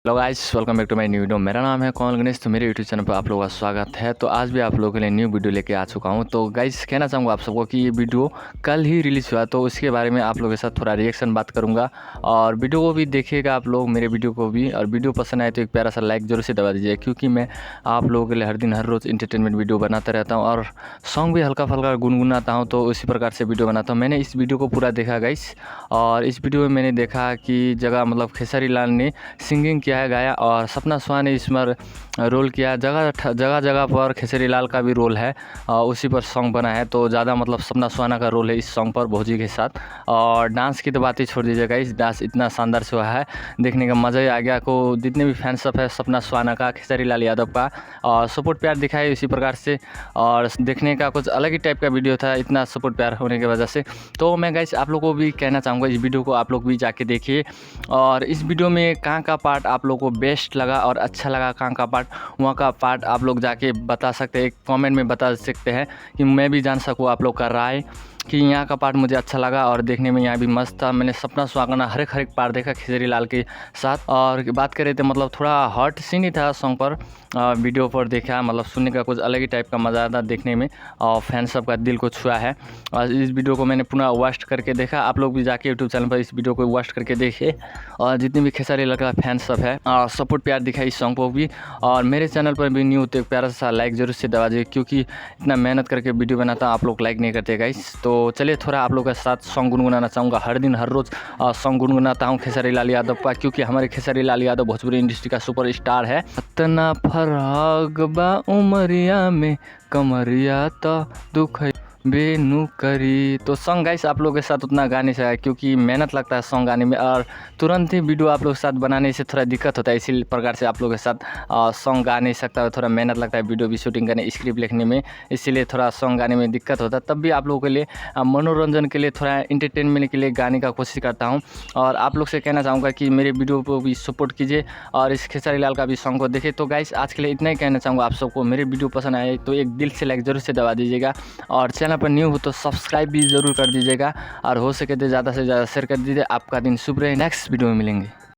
Hello guys, welcome back to my new video. मेरा नाम है कौन गणेश। तो मेरे यूट्यूब चैनल पर आप लोगों का स्वागत है। तो आज भी आप लोगों के लिए न्यू वीडियो लेके आ चुका हूं। तो गाइस कहना चाहूँगा आप सबको कि ये वीडियो कल ही रिलीज़ हुआ, तो उसके बारे में आप लोगों के साथ थोड़ा रिएक्शन बात करूंगा। और वीडियो को भी देखिएगा आप लोग, मेरे वीडियो को भी। और वीडियो पसंद आए तो एक प्यारा सा लाइक जरूर से दबा दीजिए, क्योंकि मैं आप लोगों के लिए हर दिन हर रोज़ इंटरटेनमेंट वीडियो बनाता रहता हूँ और सॉन्ग भी हल्का फुल्का गुनगुनाता हूँ। तो उसी प्रकार से वीडियो बनाता हूँ। मैंने इस वीडियो को पूरा देखा गाइस, और इस वीडियो में मैंने देखा कि जगह मतलब खेसारी लाल ने सिंगिंग किया है, गाया, और सपना सुहा ने इसमें रोल किया। जगह जगह पर खेसारी लाल का भी रोल है, उसी पर सॉन्ग बना है। तो ज़्यादा मतलब सपना सुहाना का रोल है इस सॉन्ग पर भौजी के साथ। और डांस की तो बात ही छोड़ दीजिएगा, इस डांस इतना शानदार से हुआ है, देखने का मज़ा ही आ गया। को जितने भी फैंस सब है सपना सुहाना का, खेसारी लाल यादव का, और सपोर्ट प्यार दिखाए इसी प्रकार से। और देखने का कुछ अलग ही टाइप का वीडियो था, इतना सपोर्ट प्यार होने की वजह से। तो मैं गाइस आप लोगों को भी कहना चाहूँगा, इस वीडियो को आप लोग भी जाके देखिए। और इस वीडियो में कहाँ का पार्ट आप लोगों को बेस्ट लगा और अच्छा लगा, कहाँ का पार्ट, वहाँ का पार्ट आप लोग जाके बता सकते हैं, कमेंट में बता सकते हैं, कि मैं भी जान सकूँ आप लोग का राय कि यहाँ का पार्ट मुझे अच्छा लगा। और देखने में यहाँ भी मस्त था। मैंने सपना सुहाना हर एक पार्ट देखा खेसारी लाल के साथ। और बात करें तो मतलब थोड़ा हॉट सीन ही था सॉन्ग पर, वीडियो पर देखा, मतलब सुनने का कुछ अलग ही टाइप का मज़ा आता देखने में, और फैन सब का दिल को छुआ है। और इस वीडियो को मैंने पुनः वॉच करके देखा। आप लोग भी जाके यूट्यूब चैनल पर इस वीडियो को वॉच करके देखिए, और जितने भी खेसारी लाल का फैन सब है सपोर्ट प्यार दिखाई इस सॉन्ग को भी। और मेरे चैनल पर भी न्यू तो एक प्यारा सा लाइक जरूर से दबा दीजिए, क्योंकि इतना मेहनत करके वीडियो बनाता हूँ, आप लोग लाइक नहीं करते गाइस। तो चलिए थोड़ा आप लोग के साथ सॉन्ग गुनगुनाना चाहूँगा। हर दिन हर रोज़ सॉन्ग गुनगुनाता हूँ खेसारी लाल यादव का, क्योंकि हमारे खेसारी लाल यादव भोजपुरी इंडस्ट्री का सुपर स्टार है। इतना फराग बा उमरिया में, कमरिया तो दुख बेनु करी। तो सॉन्ग गाइस आप लोगों के साथ उतना गा नहीं सका, क्योंकि मेहनत लगता है सॉन्ग गाने में, और तुरंत ही वीडियो आप लोग के साथ बनाने से थोड़ा दिक्कत होता है। इसी प्रकार से आप लोगों के साथ सॉन्ग गा नहीं सकता, थोड़ा मेहनत लगता है वीडियो भी शूटिंग करने, स्क्रिप्ट लिखने में, इसीलिए थोड़ा सॉन्ग गाने में दिक्कत होता है। तब भी आप लोगों के लिए मनोरंजन के लिए, थोड़ा इंटरटेनमेंट के लिए गाने का कोशिश करता हूँ। और आप लोग से कहना चाहूँगा कि मेरे वीडियो को भी सपोर्ट कीजिए, और इस खेसारी लाल का भी सॉन्ग को देखिए। तो गाइस आज के लिए इतना ही कहना चाहूँगा आप सबको। मेरे वीडियो पसंद आए तो एक दिल से लाइक जरूर से दबा दीजिएगा, और चैनल पर न्यू हो तो सब्सक्राइब भी ज़रूर कर दीजिएगा, और हो सके तो ज़्यादा से ज़्यादा शेयर कर दीजिए। आपका दिन शुभ रहे। नेक्स्ट वीडियो में मिलेंगे।